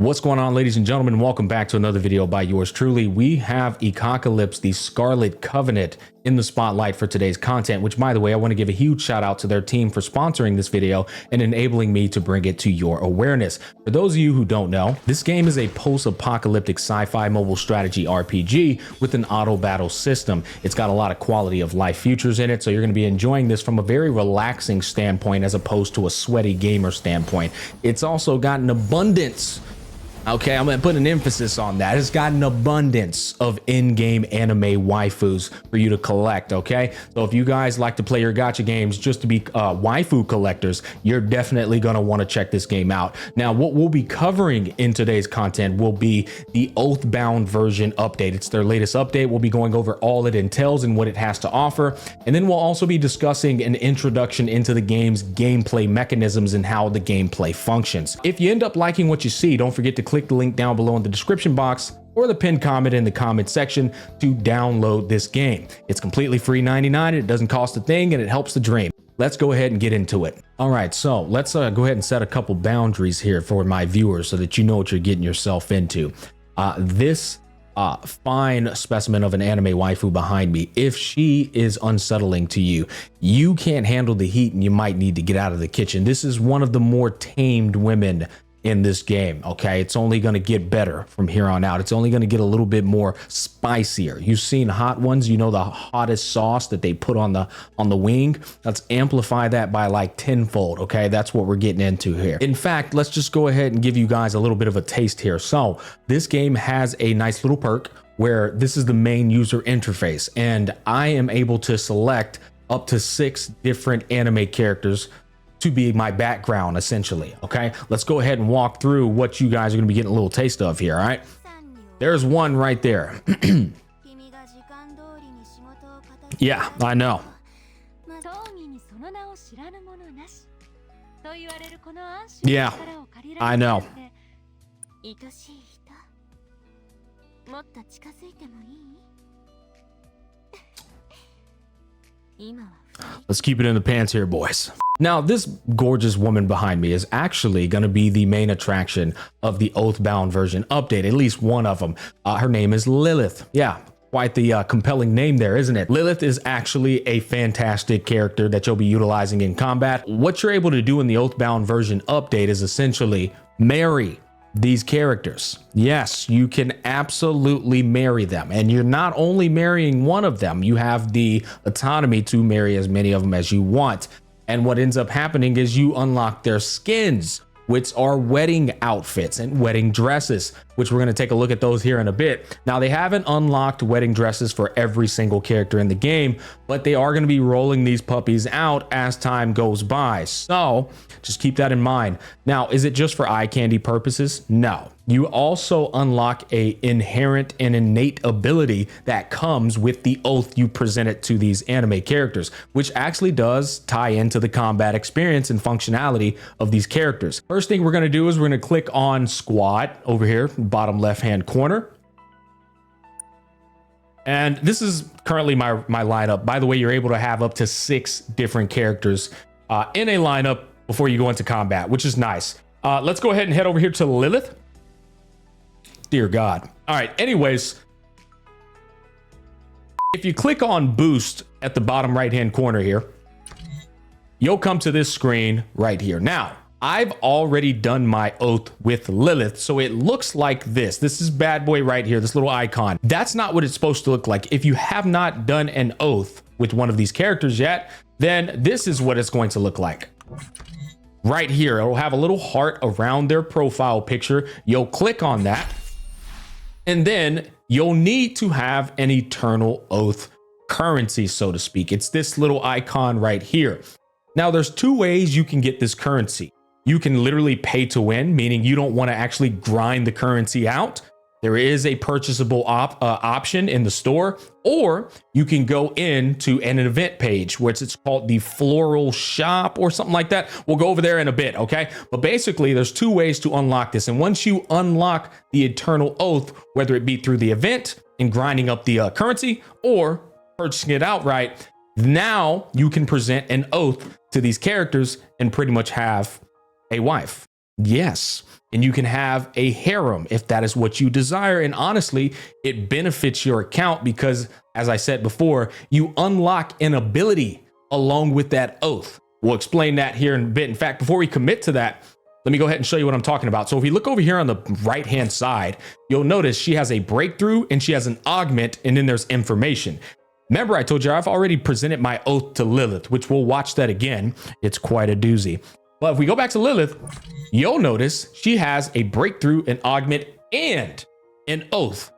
What's going on, ladies and gentlemen? Welcome back to another video by yours truly. We have Echocalypse, the Scarlet Covenant, in the spotlight for today's content, which, by the way, I want to give a huge shout out to their team for sponsoring this video and enabling me to bring it to your awareness. For those of you who don't know, this game is a post-apocalyptic sci-fi mobile strategy RPG with an auto battle system. It's got a lot of quality of life features in it, so you're going to be enjoying this from a very relaxing standpoint as opposed to a sweaty gamer standpoint. It's also got an abundance. Okay, I'm gonna put an emphasis on that. It's got an abundance of in-game anime waifus for you to collect, okay? So if you guys like to play your gacha games just to be waifu collectors, you're definitely gonna wanna check this game out. Now, what we'll be covering in today's content will be the Oathbound version update. It's their latest update. We'll be going over all it entails and what it has to offer. And then we'll also be discussing an introduction into the game's gameplay mechanisms and how the gameplay functions. If you end up liking what you see, don't forget to click the link down below in the description box or the pinned comment in the comment section to download this game. It's completely free 99. It doesn't cost a thing and it helps the dream. Let's go ahead and get into it. All right, so let's go ahead and set a couple boundaries here for my viewers so that you know what you're getting yourself into. This fine specimen of an anime waifu behind me, if she is unsettling to you, you can't handle the heat and you might need to get out of the kitchen. This is one of the more tamed women in this game. Okay, it's only going to get better from here on out. It's only going to get a little bit more spicier. You've seen hot ones, you know, the hottest sauce that they put on the wing. Let's amplify that by like tenfold. Okay, that's what we're getting into here. In fact, let's just go ahead and give you guys a little bit of a taste here. So this game has a nice little perk where this is the main user interface, and I am able to select up to 6 different anime characters to be my background, essentially. Okay, let's go ahead and walk through what you guys are going to be getting a little taste of here. All right, there's one right there. Yeah, I know. Yeah, I know. Let's keep it in the pants here, boys. Now, this gorgeous woman behind me is actually going to be the main attraction of the Oathbound version update, at least one of them. Her name is Lilith. Yeah, quite the compelling name there, isn't it? Lilith is actually a fantastic character that you'll be utilizing in combat. What you're able to do in the Oathbound version update is essentially marry these characters. Yes, you can absolutely marry them, and you're not only marrying one of them, you have the autonomy to marry as many of them as you want. And what ends up happening is you unlock their skins, which are wedding outfits and wedding dresses, which we're going to take a look at those here in a bit. Now, they haven't unlocked wedding dresses for every single character in the game, but they are going to be rolling these puppies out as time goes by. So just keep that in mind. Now, is it just for eye candy purposes? No. You also unlock a inherent and innate ability that comes with the oath you presented to these anime characters, which actually does tie into the combat experience and functionality of these characters. First thing we're going to do is we're going to click on squad over here, bottom left hand corner. And this is currently my lineup. By the way, you're able to have up to 6 different characters in a lineup before you go into combat, which is nice. Let's go ahead and head over here to Lilith. Dear God. All right. Anyways, if you click on boost at the bottom right hand corner here, you'll come to this screen right here. Now, I've already done my oath with Lilith, so it looks like this. This is bad boy right here, this little icon. That's not what it's supposed to look like. If you have not done an oath with one of these characters yet, then this is what it's going to look like. Right here, it'll have a little heart around their profile picture. You'll click on that, and then you'll need to have an eternal oath currency, so to speak. It's this little icon right here. Now, there's 2 ways you can get this currency. You can literally pay to win, meaning you don't want to actually grind the currency out. There is a purchasable option in the store, or you can go into an event page, which it's called the Floral Shop or something like that. We'll go over there in a bit, okay? But basically, there's 2 ways to unlock this. And once you unlock the Eternal Oath, whether it be through the event and grinding up the currency or purchasing it outright, now you can present an oath to these characters and pretty much have a wife. Yes. And you can have a harem if that is what you desire. And honestly, it benefits your account because, as I said before, you unlock an ability along with that oath. We'll explain that here in a bit. In fact, before we commit to that, let me go ahead and show you what I'm talking about. So if you look over here on the right-hand side, you'll notice she has a breakthrough and she has an augment, and then there's information. Remember, I told you I've already presented my oath to Lilith, which we'll watch that again. It's quite a doozy. But if we go back to Lilith, you'll notice she has a breakthrough, an augment, and an oath.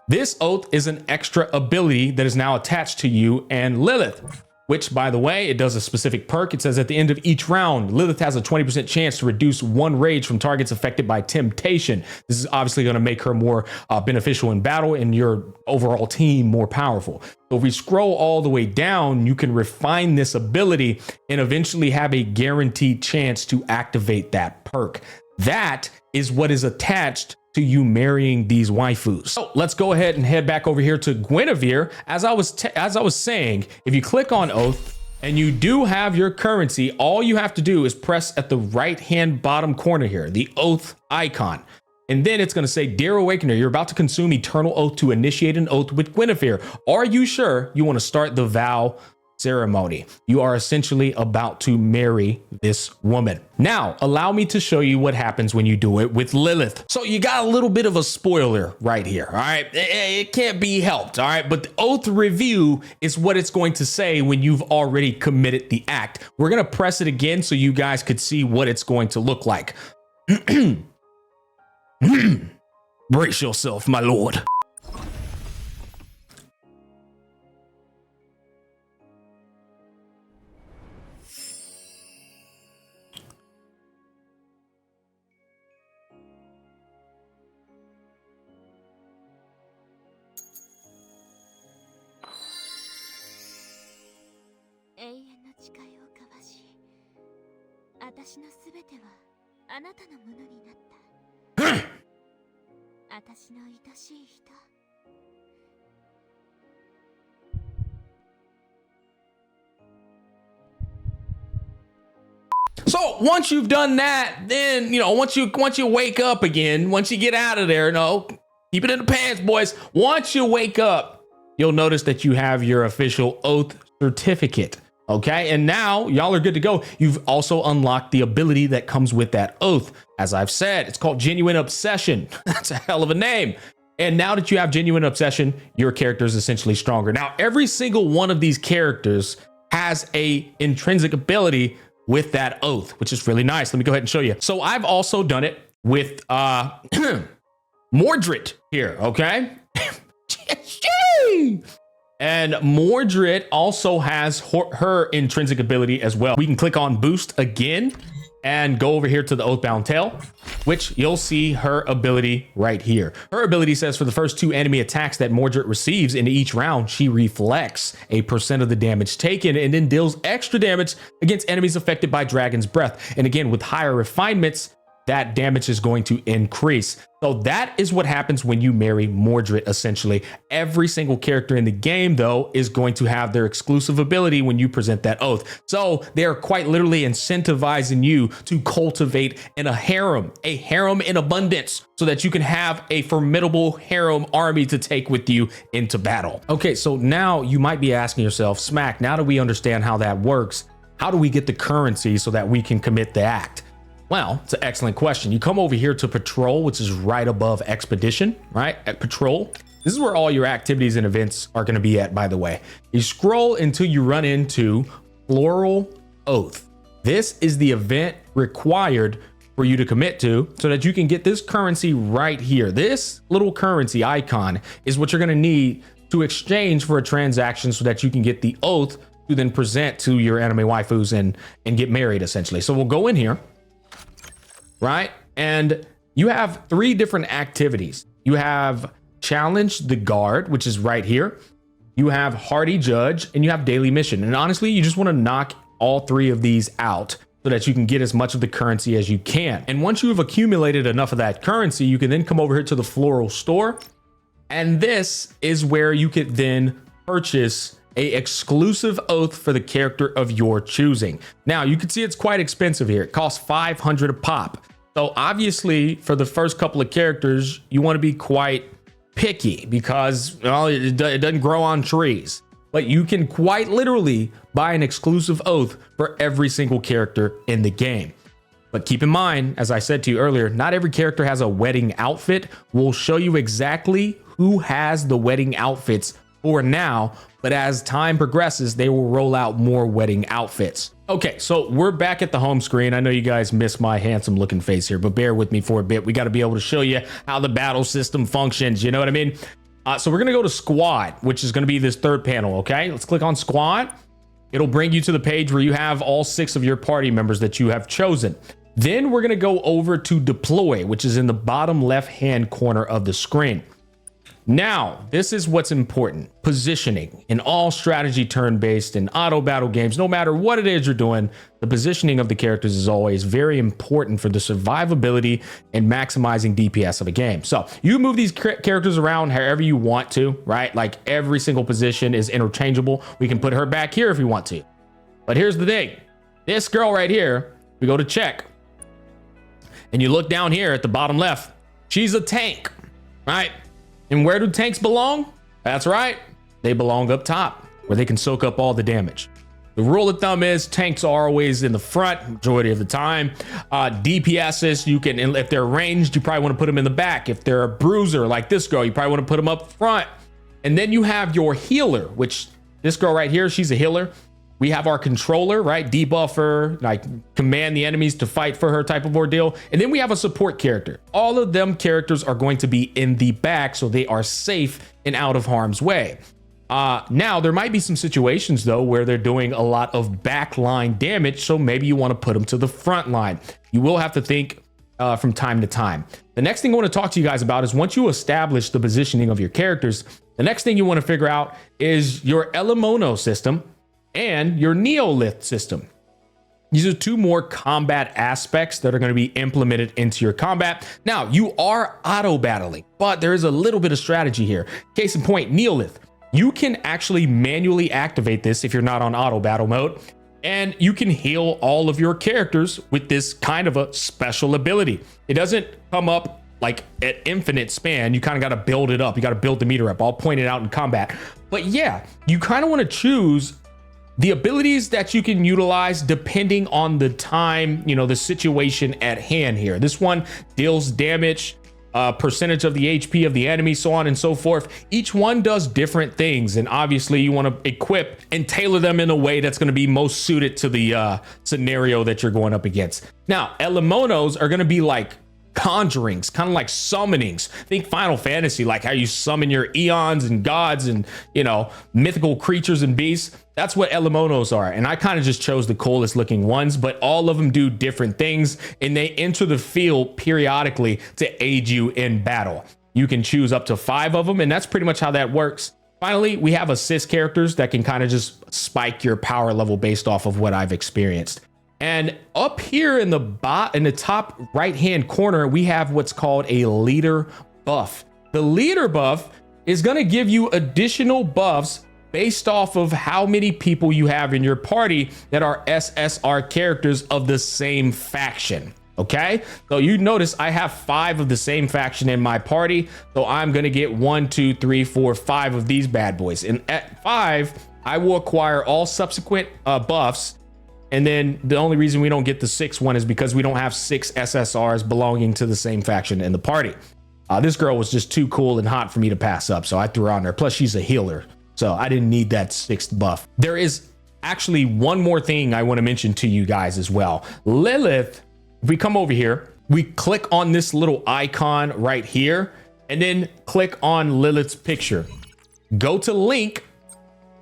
This oath is an extra ability that is now attached to you and Lilith, which, by the way, it does a specific perk. It says at the end of each round, Lilith has a 20% chance to reduce 1 rage from targets affected by temptation. This is obviously going to make her more beneficial in battle and your overall team more powerful. So if we scroll all the way down, you can refine this ability and eventually have a guaranteed chance to activate that perk. That is what is attached to you marrying these waifus. So let's go ahead and head back over here to Guinevere. As I was saying, if you click on Oath and you do have your currency, all you have to do is press at the right-hand bottom corner here, the Oath icon. And then it's going to say, Dear Awakener, you're about to consume Eternal Oath to initiate an oath with Guinevere. Are you sure you want to start the vow ceremony? You are essentially about to marry this woman. Now, allow me to show you what happens when you do it with Lilith. So you got a little bit of a spoiler right here. All right. It can't be helped. All right. But the oath review is what it's going to say when you've already committed the act. We're going to press it again so you guys could see what it's going to look like. Brace yourself, my lord. So once you've done that, then, once you wake up again, once you get out of there, keep it in the pants, boys. Once you wake up, you'll notice that you have your official oath certificate. Okay, and now y'all are good to go. You've also unlocked the ability that comes with that oath. As I've said, it's called Genuine Obsession. That's a hell of a name. And now that you have Genuine Obsession, your character is essentially stronger. Now, every single one of these characters has a intrinsic ability with that oath, which is really nice. Let me go ahead and show you. So I've also done it with Mordred here, okay? And Mordred also has her intrinsic ability as well. We can click on boost again and go over here to the Oathbound tail, which you'll see her ability right here. Her ability says for the first 2 enemy attacks that Mordred receives in each round, she reflects a % of the damage taken and then deals extra damage against enemies affected by Dragon's Breath. And again, with higher refinements, that damage is going to increase. So that is what happens when you marry Mordred, essentially. Every single character in the game, though, is going to have their exclusive ability when you present that oath. So they are quite literally incentivizing you to cultivate a harem in abundance, so that you can have a formidable harem army to take with you into battle. Okay, so now you might be asking yourself, Smack, now that we understand how that works, how do we get the currency so that we can commit the act? Well, it's an excellent question. You come over here to Patrol, which is right above Expedition, right? At Patrol, this is where all your activities and events are going to be at, by the way. You scroll until you run into Floral Oath. This is the event required for you to commit to so that you can get this currency right here. This little currency icon is what you're going to need to exchange for a transaction so that you can get the oath to then present to your anime waifus and get married, essentially. So we'll go in here. Right? And you have 3 different activities. You have Challenge the Guard, which is right here. You have Hardy Judge, and you have Daily Mission. And honestly, you just want to knock all 3 of these out so that you can get as much of the currency as you can. And once you have accumulated enough of that currency, you can then come over here to the Floral Store. And this is where you could then purchase a exclusive oath for the character of your choosing. Now, you can see it's quite expensive here. It costs 500 a pop. So obviously for the first couple of characters, you want to be quite picky because it doesn't grow on trees. But you can quite literally buy an exclusive oath for every single character in the game. But keep in mind, as I said to you earlier, not every character has a wedding outfit. We'll show you exactly who has the wedding outfits for now, but as time progresses, they will roll out more wedding outfits. Okay, so we're back at the home screen. I know you guys miss my handsome looking face here, but bear with me for a bit. We got to be able to show you how the battle system functions. You know what I mean? So we're going to go to squad, which is going to be this third panel. Okay, let's click on squad. It'll bring you to the page where you have all 6 of your party members that you have chosen. Then we're going to go over to deploy, which is in the bottom left hand corner of the screen. Now, this is what's important. Positioning. In all strategy turn-based and auto battle games, no matter what it is you're doing, the positioning of the characters is always very important for the survivability and maximizing DPS of a game. So you move these characters around however you want to, right? Like every single position is interchangeable. We can put her back here if we want to. But here's the thing. This girl right here, we go to check. And you look down here at the bottom left, she's a tank, right? And where do tanks belong? That's right. They belong up top where they can soak up all the damage. The rule of thumb is tanks are always in the front majority of the time. DPSs, you can, if they're ranged, you probably want to put them in the back. If they're a bruiser like this girl, you probably want to put them up front. And then you have your healer, which this girl right here, she's a healer. We have our controller, right? Debuffer, like command the enemies to fight for her type of ordeal. And then we have a support character. All of them characters are going to be in the back so they are safe and out of harm's way. Now, there might be some situations, though, where they're doing a lot of backline damage. So maybe you want to put them to the front line. You will have to think from time to time. The next thing I want to talk to you guys about is once you establish the positioning of your characters, the next thing you want to figure out is your Elemono system and your Neolith system. These are 2 more combat aspects that are going to be implemented into your combat. Now, you are auto battling, but there is a little bit of strategy here. Case in point, Neolith. You can actually manually activate this if you're not on auto battle mode, and you can heal all of your characters with this kind of a special ability. It doesn't come up like at infinite span. You kind of got to build it up. You got to build the meter up. I'll point it out in combat. But yeah, you kind of want to choose the abilities that you can utilize depending on the time, the situation at hand here. This one deals damage, percentage of the HP of the enemy, so on and so forth. Each one does different things. And obviously you want to equip and tailor them in a way that's going to be most suited to the scenario that you're going up against. Now, Elemonos are going to be like conjurings, kind of like summonings. Think Final Fantasy, like how you summon your eons and gods and, mythical creatures and beasts. That's what Elemonos are. And I kind of just chose the coolest looking ones, but all of them do different things and they enter the field periodically to aid you in battle. You can choose up to 5 of them, and that's pretty much how that works. Finally, we have assist characters that can kind of just spike your power level based off of what I've experienced. And up here in the top right hand corner, we have what's called a leader buff. The leader buff is going to give you additional buffs based off of how many people you have in your party that are SSR characters of the same faction. Okay, so you notice I have 5 of the same faction in my party, so I'm going to get 1, 2, 3, 4, 5 of these bad boys. And at 5, I will acquire all subsequent buffs. And then the only reason we don't get the 6th one is because we don't have 6 SSRs belonging to the same faction in the party. This girl was just too cool and hot for me to pass up, so I threw her on there. Plus, she's a healer, so I didn't need that 6th buff. There is actually one more thing I want to mention to you guys as well. Lilith, if we come over here, we click on this little icon right here, and then click on Lilith's picture. Go to link,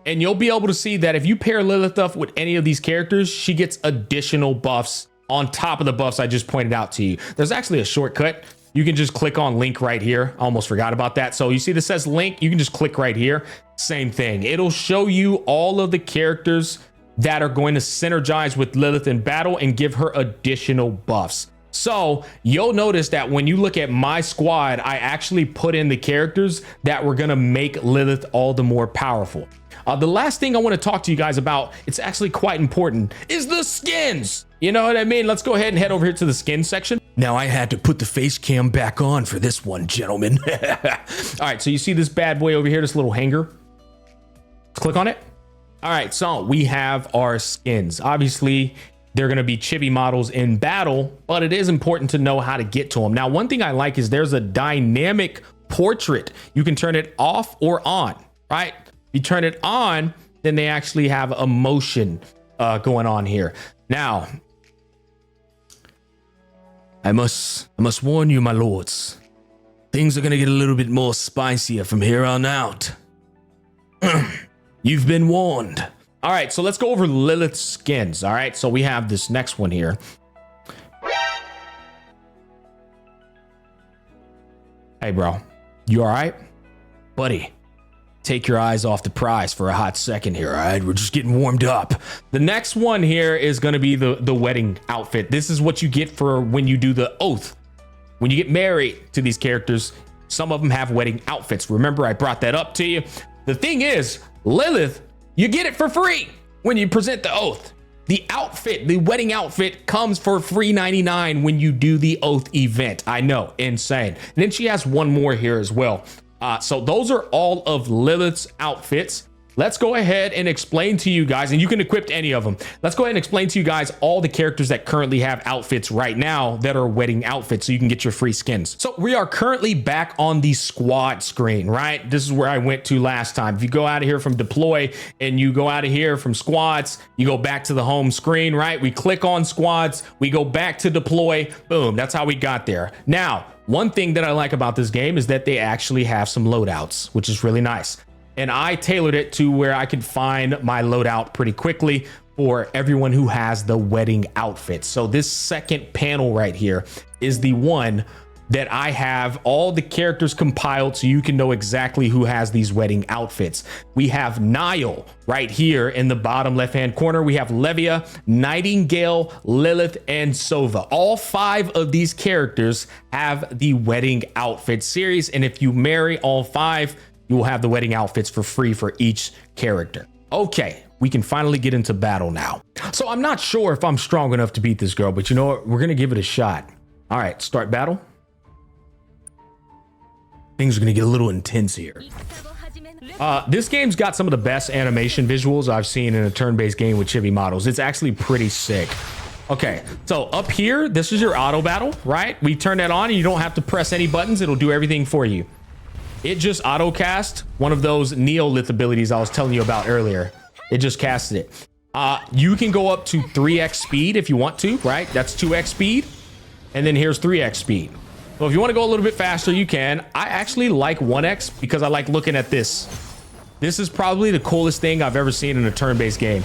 and you'll be able to see that if you pair Lilith up with any of these characters, she gets additional buffs on top of the buffs I just pointed out to you. There's actually a shortcut. You can just click on link right here. I almost forgot about that. So you see this says link, you can just click right here. Same thing. It'll show you all of the characters that are going to synergize with Lilith in battle and give her additional buffs. So you'll notice that when you look at my squad, I actually put in the characters that were going to make Lilith all the more powerful. The last thing I want to talk to you guys about, it's actually quite important, is the skins. You know what I mean? Let's go ahead and head over here to the skin section. Now I had to put the face cam back on for this one, gentlemen. All right, so you see this bad boy over here, this little hanger. Let's click on it. All right, so we have our skins. Obviously, they're going to be chibi models in battle, but it is important to know how to get to them. Now, one thing I like is there's a dynamic portrait. You can turn it off or on, right? You turn it on, then they actually have a motion going on here. Now, I must warn you, my lords. Things are going to get a little bit more spicier from here on out. You've been warned. All right, so let's go over Lilith's skins. All right, so we have this next one here. Hey, bro, you all right? Buddy, take your eyes off the prize for a hot second here, all right? We're just getting warmed up. The next one here is going to be the wedding outfit. This is what you get for when you do the oath. When you get married to these characters, some of them have wedding outfits. Remember, I brought that up to you. The thing is, Lilith, you get it for free when you present the oath. The outfit, the wedding outfit, comes for free 99 when you do the oath event. I know, insane. And then she has one more here as well. So those are all of Lilith's outfits. Let's go ahead and explain to you guys, and you can equip any of them. Let's go ahead and explain to you guys all the characters that currently have outfits right now that are wedding outfits, so you can get your free skins. So we are currently back on the squad screen, right? This is where I went to last time. If you go out of here from deploy and you go out of here from squads, you go back to the home screen, right? We click on squads, we go back to deploy, boom, that's how we got there. Now, one thing that I like about this game is that they actually have some loadouts, which is really nice. And I tailored it to where I could find my loadout pretty quickly for everyone who has the wedding outfit. So this second panel right here is the one that I have all the characters compiled so you can know exactly who has these wedding outfits. We have Niall right here in the bottom left-hand corner. We have Levia, Nightingale, Lilith, and Sova. All 5 of these characters have the wedding outfit series. And if you marry all 5, you will have the wedding outfits for free for each character. Okay, we can finally get into battle now. So I'm not sure if I'm strong enough to beat this girl, but you know what? We're gonna give it a shot. All right, start battle. Things are gonna get a little intense here. This game's got some of the best animation visuals I've seen in a turn-based game with chibi models. It's actually pretty sick. Okay, so up here, this is your auto battle, right? We turn that on and you don't have to press any buttons. It'll do everything for you. It just auto cast one of those Neolith abilities I was telling you about earlier. It just casted it. You can go up to 3x speed if you want to, right? That's 2x speed. And then here's 3x speed. So if you want to go a little bit faster, you can. I actually like 1x because I like looking at this. This is probably the coolest thing I've ever seen in a turn-based game.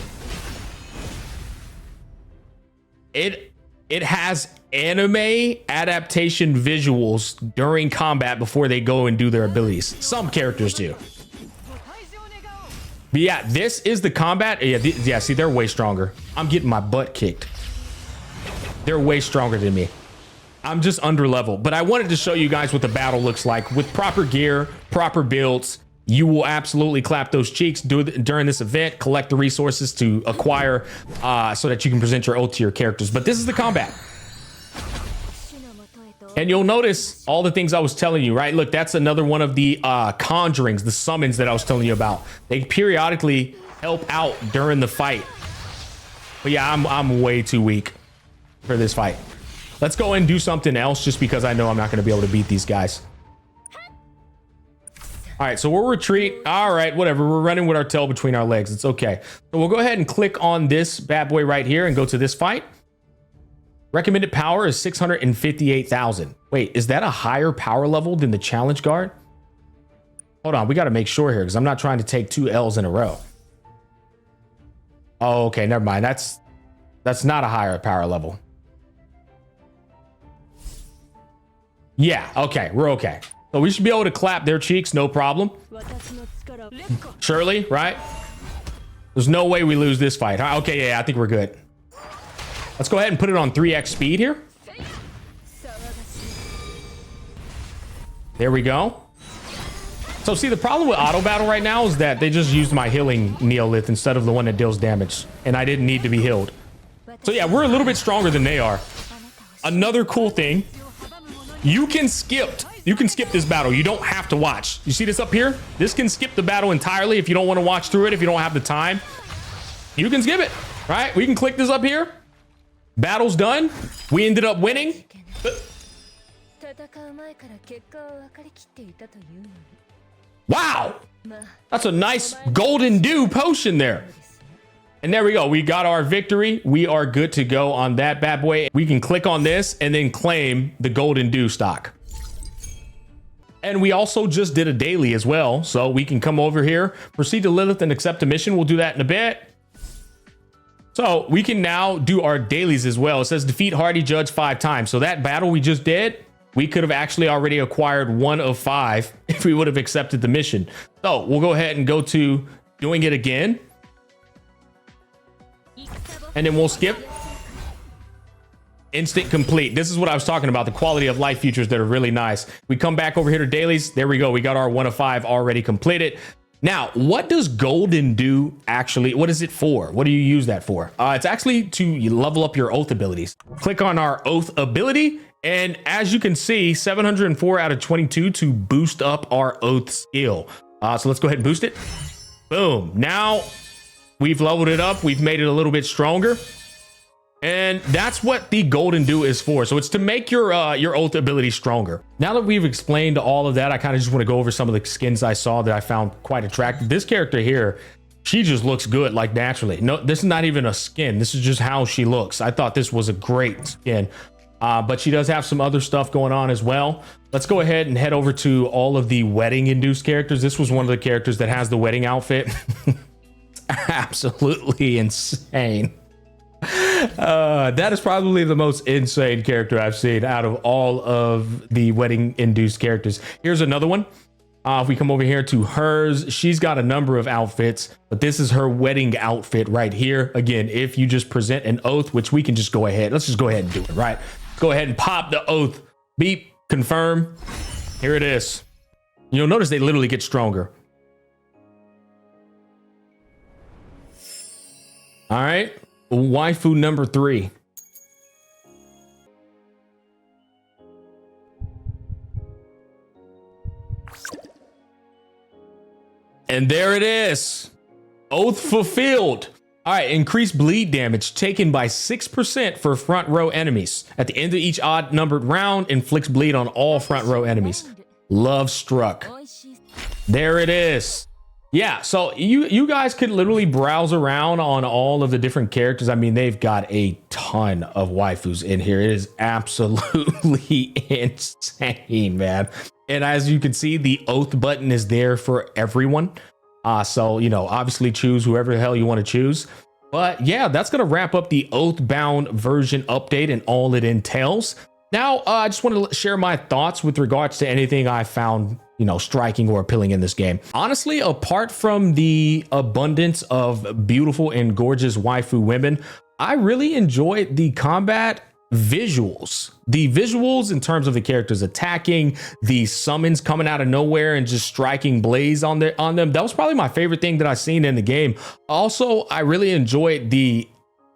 It has anime adaptation visuals during combat before they go and do their abilities. Some characters do. But yeah, this is the combat. Yeah, see, they're way stronger. I'm getting my butt kicked. They're way stronger than me. I'm just under level. But I wanted to show you guys what the battle looks like. With proper gear, proper builds, you will absolutely clap those cheeks during this event, collect the resources to acquire so that you can present your oath to your characters. But this is the combat. And you'll notice all the things I was telling you, right? Look, that's another one of the conjurings, the summons that I was telling you about. They periodically help out during the fight. But yeah, I'm way too weak for this fight. Let's go and do something else just because I know I'm not going to be able to beat these guys. All right, so we'll retreat. All right, whatever. We're running with our tail between our legs. It's okay. So we'll go ahead and click on this bad boy right here and go to this fight. Recommended power is 658,000. Wait, is that a higher power level than the challenge guard? Hold on, we got to make sure here because I'm not trying to take 2 L's in a row. Oh, okay, never mind. That's not a higher power level. Yeah, okay, we're okay. So we should be able to clap their cheeks, no problem. Surely, right? There's no way we lose this fight. Okay, yeah, I think we're good. Let's go ahead and put it on 3x speed here. There we go. So see, the problem with auto battle right now is that they just used my healing Neolith instead of the one that deals damage. And I didn't need to be healed. So yeah, we're a little bit stronger than they are. Another cool thing, you can skip this battle. You don't have to watch. You see this up here? This can skip the battle entirely if you don't want to watch through it, if you don't have the time. You can skip it, right? We can click this up here. Battle's done. We ended up winning. Wow, that's a nice golden dew potion there. And there we go. We got our victory. We are good to go on that bad boy. We can click on this and then claim the golden dew stock. And we also just did a daily as well. So we can come over here, proceed to Lilith and accept a mission. We'll do that in a bit. So we can now do our dailies as well. It says defeat Hardy Judge 5 times. So that battle we just did, we could have actually already acquired 1 of 5 if we would have accepted the mission. So we'll go ahead and go to doing it again. And then we'll skip. Instant complete. This is what I was talking about, the quality of life features that are really nice. We come back over here to dailies. There we go. We got our 1 of 5 already completed. Now, what does golden do actually? What is it for? What do you use that for? It's actually to level up your oath abilities. Click on our oath ability. And as you can see, 704 out of 22 to boost up our oath skill. So let's go ahead and boost it. Boom. Now we've leveled it up. We've made it a little bit stronger. And that's what the golden dew is for. So it's to make your oath ability stronger. Now that we've explained all of that, I kind of just want to go over some of the skins I saw that I found quite attractive. This character here, she just looks good, like naturally. No, this is not even a skin. This is just how she looks. I thought this was a great skin. But she does have some other stuff going on as well. Let's go ahead and head over to all of the wedding induced characters. This was one of the characters that has the wedding outfit. Absolutely insane. That is probably the most insane character I've seen out of all of the wedding induced characters. Here's another one. If we come over here to hers, she's got a number of outfits, but this is her wedding outfit right here. Again, if you just present an oath, which we can just go ahead. Let's just go ahead and do it, right? Go ahead and pop the oath. Beep, confirm. Here it is. You'll notice they literally get stronger. All right. Waifu number 3. And there it is. Oath fulfilled. All right, increase bleed damage taken by 6% for front row enemies. At the end of each odd numbered round, inflicts bleed on all front row enemies. Love struck. There it is. Yeah, so you guys could literally browse around on all of the different characters. I mean, they've got a ton of waifus in here. It is absolutely insane, man. And as you can see, the oath button is there for everyone. So, you know, obviously choose whoever the hell you want to choose. But yeah, that's going to wrap up the Oathbound version update and all it entails. Now, I just want to share my thoughts with regards to anything I found, you know, striking or appealing in this game. Honestly, apart from the abundance of beautiful and gorgeous waifu women, I really enjoyed the combat visuals. The visuals in terms of the characters attacking, the summons coming out of nowhere and just striking blaze on them. That was probably my favorite thing that I've seen in the game. Also, I really enjoyed the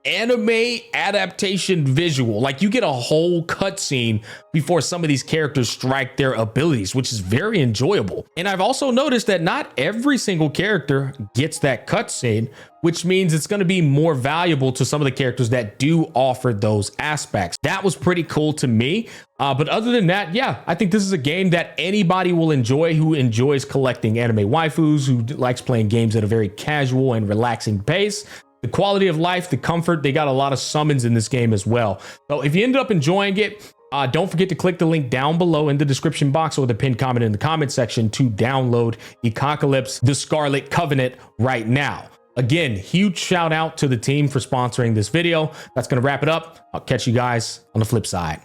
anime adaptation visual. Like, you get a whole cutscene before some of these characters strike their abilities, which is very enjoyable. And I've also noticed that not every single character gets that cutscene, which means it's going to be more valuable to some of the characters that do offer those aspects. That was pretty cool to me. But other than that, yeah, I think this is a game that anybody will enjoy who enjoys collecting anime waifus, who likes playing games at a very casual and relaxing pace. The quality of life, the comfort, they got a lot of summons in this game as well. So if you ended up enjoying it, don't forget to click the link down below in the description box or the pinned comment in the comment section to download Echocalypse, the Scarlet Covenant right now. Again, huge shout out to the team for sponsoring this video. That's going to wrap it up. I'll catch you guys on the flip side.